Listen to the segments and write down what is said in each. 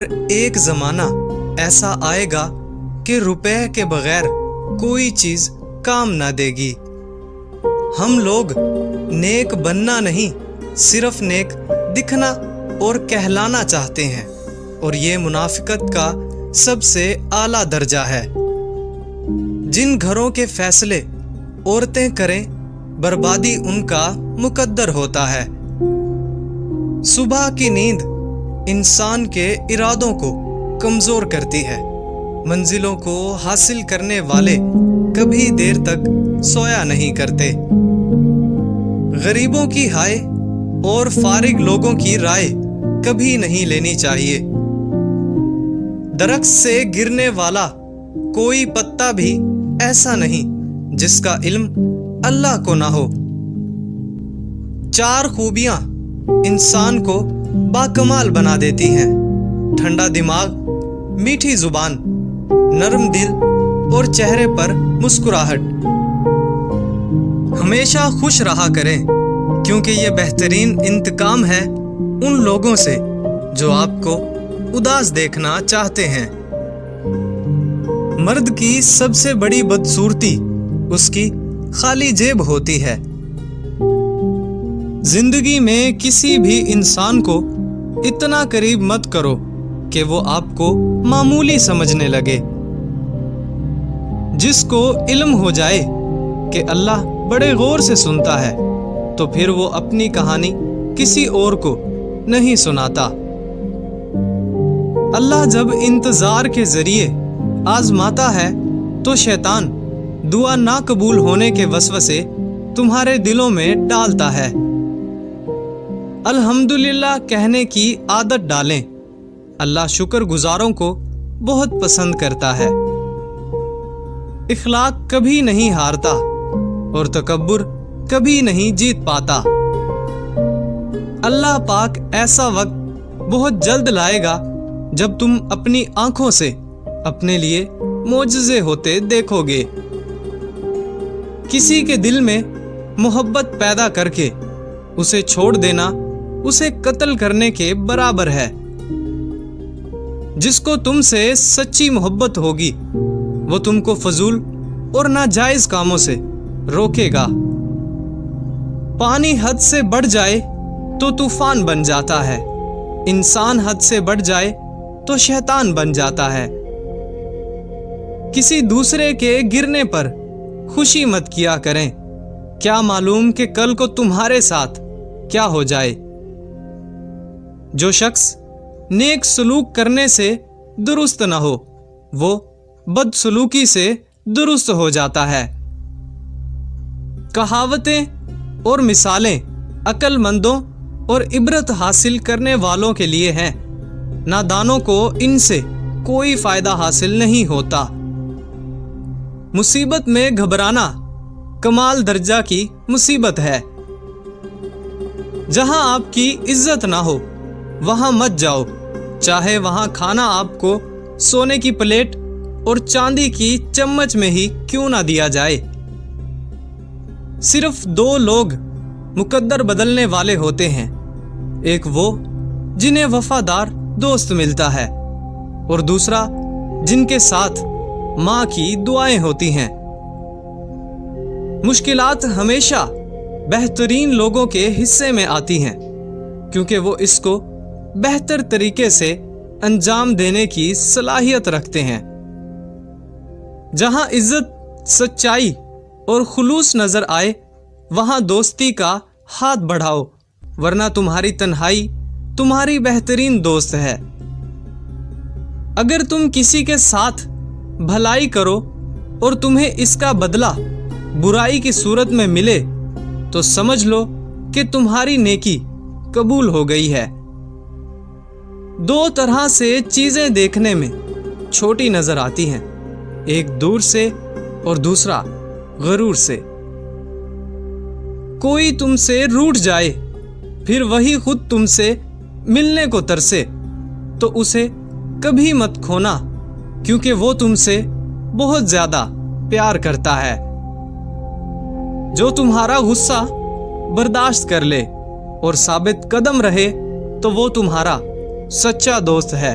ایک زمانہ ایسا آئے گا کہ روپے کے بغیر کوئی چیز کام نہ دے گی۔ ہم لوگ نیک بننا نہیں، صرف نیک دکھنا اور کہلانا چاہتے ہیں، اور یہ منافقت کا سب سے اعلیٰ درجہ ہے۔ جن گھروں کے فیصلے عورتیں کریں، بربادی ان کا مقدر ہوتا ہے۔ صبح کی نیند انسان کے ارادوں کو کمزور کرتی ہے۔ منزلوں کو حاصل کرنے والے کبھی دیر تک سویا نہیں کرتے۔ غریبوں کی ہائے اور فارغ لوگوں کی رائے کبھی نہیں لینی چاہیے۔ درخت سے گرنے والا کوئی پتا بھی ایسا نہیں جس کا علم اللہ کو نہ ہو۔ 4 خوبیاں انسان کو باکمال بنا دیتی ہیں: ٹھنڈا دماغ، میٹھی زبان، نرم دل اور چہرے پر مسکراہٹ۔ ہمیشہ خوش رہا کریں، کیونکہ یہ بہترین انتقام ہے ان لوگوں سے جو آپ کو اداس دیکھنا چاہتے ہیں۔ مرد کی سب سے بڑی بدصورتی اس کی خالی جیب ہوتی ہے۔ زندگی میں کسی بھی انسان کو اتنا قریب مت کرو کہ وہ آپ کو معمولی سمجھنے لگے۔ جس کو علم ہو جائے کہ اللہ بڑے غور سے سنتا ہے، تو پھر وہ اپنی کہانی کسی اور کو نہیں سناتا۔ اللہ جب انتظار کے ذریعے آزماتا ہے تو شیطان دعا نہ قبول ہونے کے وسوسے تمہارے دلوں میں ڈالتا ہے۔ الحمدللہ کہنے کی عادت ڈالیں، اللہ شکر گزاروں کو بہت پسند کرتا ہے۔ اخلاق کبھی نہیں ہارتا اور تکبر کبھی نہیں جیت پاتا۔ اللہ پاک ایسا وقت بہت جلد لائے گا جب تم اپنی آنکھوں سے اپنے لیے معجزے ہوتے دیکھو گے۔ کسی کے دل میں محبت پیدا کر کے اسے چھوڑ دینا اسے قتل کرنے کے برابر ہے۔ جس کو تم سے سچی محبت ہوگی وہ تم کو فضول اور ناجائز کاموں سے روکے گا۔ پانی حد سے بڑھ جائے تو طوفان بن جاتا ہے، انسان حد سے بڑھ جائے تو شیطان بن جاتا ہے۔ کسی دوسرے کے گرنے پر خوشی مت کیا کریں، کیا معلوم کہ کل کو تمہارے ساتھ کیا ہو جائے۔ جو شخص نیک سلوک کرنے سے درست نہ ہو، وہ بد سلوکی سے درست ہو جاتا ہے۔ کہاوتیں اور مثالیں عقل مندوں اور عبرت حاصل کرنے والوں کے لیے ہیں، نادانوں کو ان سے کوئی فائدہ حاصل نہیں ہوتا۔ مصیبت میں گھبرانا کمال درجہ کی مصیبت ہے۔ جہاں آپ کی عزت نہ ہو وہاں مت جاؤ، چاہے وہاں کھانا آپ کو سونے کی پلیٹ اور چاندی کی چمچ میں ہی کیوں نہ دیا جائے۔ صرف 2 لوگ مقدر بدلنے والے ہوتے ہیں، ایک وہ جنہیں وفادار دوست ملتا ہے، اور دوسرا جن کے ساتھ ماں کی دعائیں ہوتی ہیں۔ مشکلات ہمیشہ بہترین لوگوں کے حصے میں آتی ہیں، کیونکہ وہ اس کو بہتر طریقے سے انجام دینے کی صلاحیت رکھتے ہیں۔ جہاں عزت، سچائی اور خلوص نظر آئے وہاں دوستی کا ہاتھ بڑھاؤ، ورنہ تمہاری تنہائی تمہاری بہترین دوست ہے۔ اگر تم کسی کے ساتھ بھلائی کرو اور تمہیں اس کا بدلہ برائی کی صورت میں ملے تو سمجھ لو کہ تمہاری نیکی قبول ہو گئی ہے۔ 2 طرح سے چیزیں دیکھنے میں چھوٹی نظر آتی ہیں، ایک دور سے اور دوسرا غرور سے۔ کوئی تم سے روٹھ جائے پھر وہی خود تم سے ملنے کو ترسے تو اسے کبھی مت کھونا، کیونکہ وہ تم سے بہت زیادہ پیار کرتا ہے۔ جو تمہارا غصہ برداشت کر لے اور ثابت قدم رہے تو وہ تمہارا سچا دوست ہے۔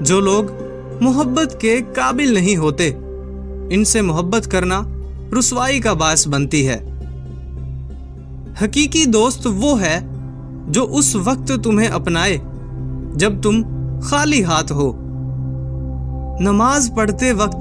جو لوگ محبت کے قابل نہیں ہوتے، ان سے محبت کرنا رسوائی کا باعث بنتی ہے۔ حقیقی دوست وہ ہے جو اس وقت تمہیں اپنائے جب تم خالی ہاتھ ہو۔ نماز پڑھتے وقت